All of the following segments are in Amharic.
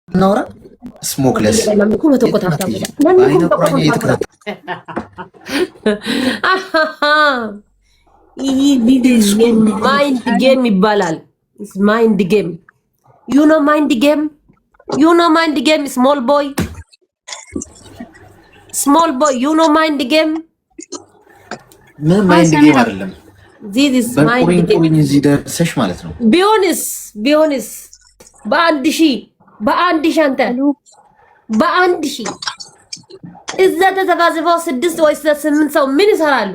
نورا ስሞክለስ ማይንድ ጌም ይባላል። ማይንድ ጌም ዩ ኖ ማይንድ ጌም ዩ ኖ ማይንድ ጌም ስሞል ቦይ ዩ ኖ ማይንድ ጌም ምን ማይንድ ጌም አይደለም። ዚስ ማይንድ ጌም እዚህ ደርሰሽ ማለት ነው። ቢሆንስ በአንድ ሺህ አንተ በአንድ ሺህ እዛ ተሰባስበው 6 ወይ 8 ሰው ምን ይሰራሉ?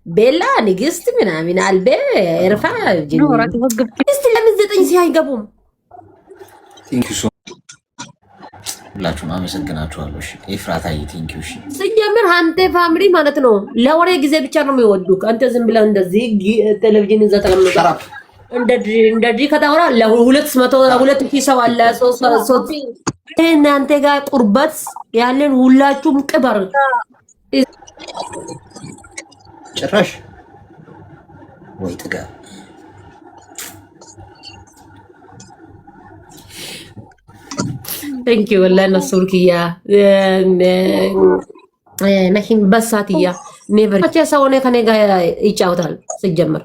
ቤላ ንግስት ምናምን አልቤ እርፋ እስቲ ለምን 9 ሺህ አይገቡም? ቴንኪው ሶ ሁላችሁም አመሰግናችኋለሁ። እሺ ኤፍራታዬ ቴንኪው። እሺ ሲጀምር አንተ ፋሚሊ ማለት ነው ለወሬ ጊዜ ብቻ ነው የሚወዱክ። አንተ ዝም ብለህ እንደዚህ ቴሌቪዥን ይዘህ ተቀምጠህ እንደዚህ ከታወራ ለ200 ሰው አለ 3 እናንተ ጋር ቁርበት ያለን ሁላችሁም ቅበር ጭራሽ ወይ ጥጋ ቴንክ ዩ ወላሂ ነሱርክያ መኪን በሳትያ ኔቨር ብቻ ሰው ነው ከኔ ጋር ይጫወታል ሲጀምር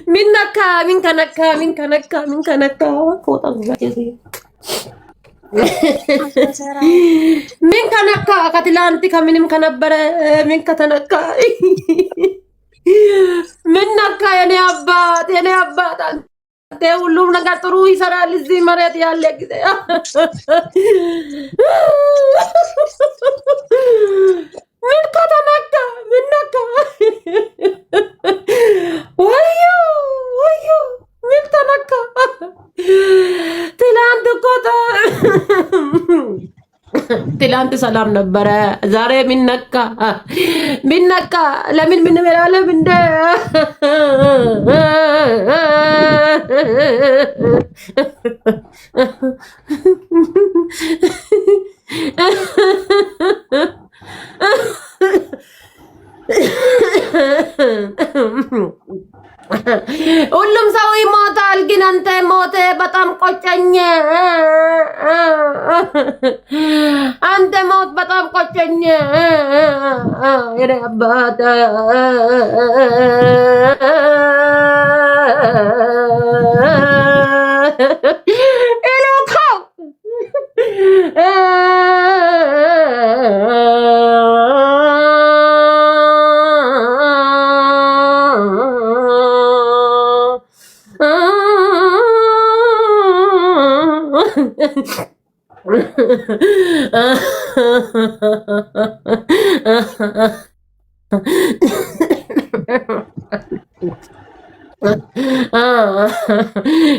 ሚን ከነካ ፎጣ ምን ከነካ ከትላንት ከምንም ከነበረ ምን ከተነካ ምን ነካ? የኔ አባት አንተ ሁሉም ነገር ጥሩ ይሰራል። እዚህ መሬት ያለ ጊዜ ምን ከተነካ ምን ነካ? ወዮ ምን ተነካ? ትላንት ሰላም ነበረ። ዛሬ ሚነካ ለምን ምን መላለም እንደ ሁሉም ሰው ይሞታል፣ ግን አንተ ሞተ። በጣም ቆጨኝ። አንተ ሞት በጣም ቆጨኝ። የኔ አባት ኢሉካው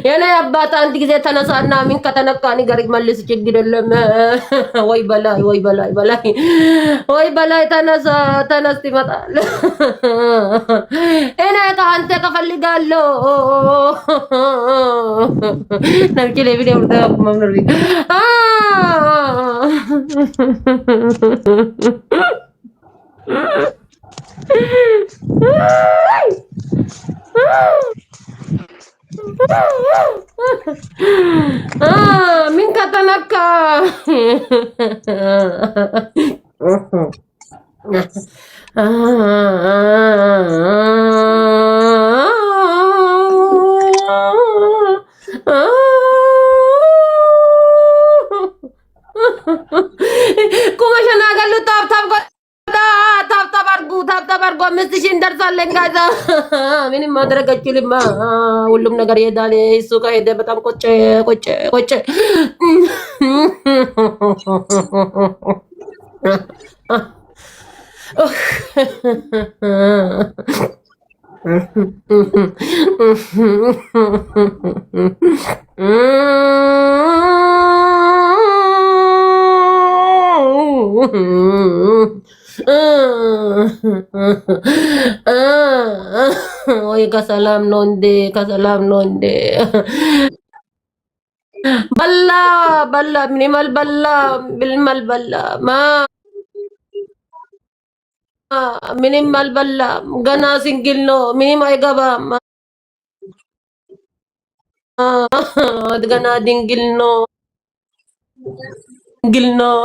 የኔ አባት አንድ ጊዜ ተነሳና ምን ከተነካኒ ጋር መልስ ችግር የለም። ወይ በላይ ተነስ ይመጣል። እኔ ከአንተ ከፈልጋለሁ ነብቂ ለቪዲዮ መምር min katanaka kuma shanagalu tap ታብታብ አምስት ሺህ እንደርሳለን። ጋዛ ምንም ማድረግ አችልም። ሁሉም ነገር ይሄዳል። እሱ ከሄደ በጣም ቆጨ። ወይ ከሰላም ነው እንዴ? በላ ምንም አልበላ ብልም አልበላ ምንም አልበላም ገና ሲንግል ነው ምንም አይገባም ገና ድንግል ነው ድንግል ነው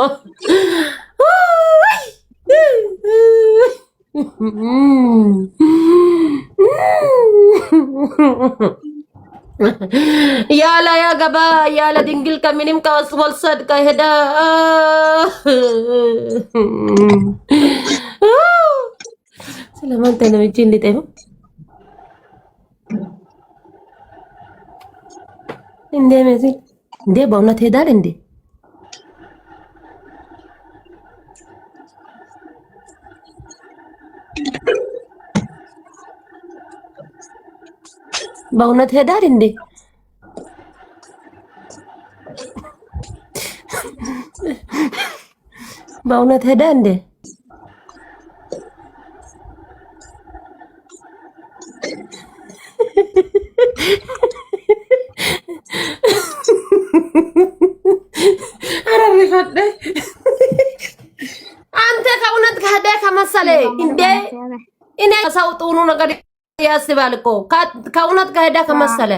ያላ ያገባ ያላ ድንግል ከምንም ከወልሰድ ከሄዳ ስለማን ተነምጪ እንዴት ነው እንዴ መሲ እንዴ በእውነት ሄዳል እንዴ በእውነት ሄዳል እንዴ በእውነት ሄዳ እንዴ አረፈደ አንተ ከእውነት ከሄደ ከመሰለ እንዴ እኔ ሰው ጥሩ ነገር ያስባል እኮ ከእውነት ከሄደ ከመሰለ